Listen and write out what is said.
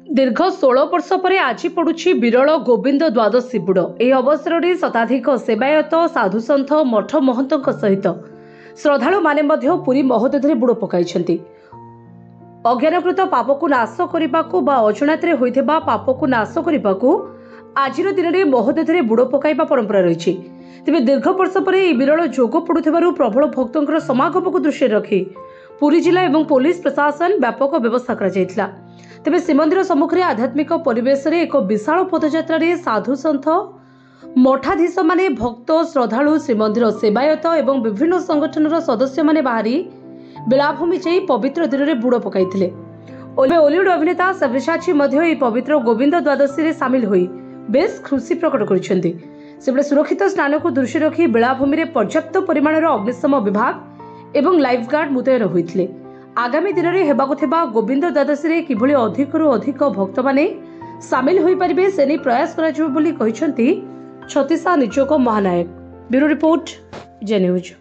दीर्घ 16 वर्ष पर आज पड़ुछि विरल गोविंद द्वादशी बुड़। यह अवसर में शताधिक सेवायत साधुसंथ मठ महंतों सहित श्रद्धालु माने पुरी महोदधि बुड़ पकाई। अज्ञानकृत पाप को नाश करने अजणात होइथिबा पाप को नाश करने आज दिन में महोदधि बुड़ पकाइबा परंपरा रही। तेज दीर्घ वर्ष पर यह विरल जोग पड़ुथिबारु प्रबल भक्तों समागम को दृष्टि रखी पुरी जिला एवं पुलिस प्रशासन व्यापक व्यवस्था करा। तेज श्रीमंदिर सम्मुखें आध्यात्मिक परिवेश रे एक विशाल पदयात्रा रे साधु सन्थ मठाधीश माने भक्त श्रद्धालु श्रीमंदिर सेवायत एवं विभिन्न संगठन सदस्य माने बाहरी बेलाभूमि जाई पवित्र दिन में बुड़ पकाई। बॉलीवुड अभिनेता सब्यसाची मध्य पवित्र गोविंद द्वादशी रे सामिल होई बेस खुशी प्रकट करिसेंती। सेबळे सुरक्षित स्नान को दृष्टि रखी बेलाभूमि रे पर्याप्त परिमाणर अग्निशम विभाग एवं लाइफ गार्ड मुतयन होइथिले। आगामी दिन में हेबाकु थिबा गोविंद द्वादशी रे किभଳି अधिकरू अधिक भक्त माने सामिल होई परिबे सेनी प्रयास कराजिबो बोली कहिसेंती छत्तीसा निजोग महानायक। ब्यूरो रिपोर्ट जे न्यूज।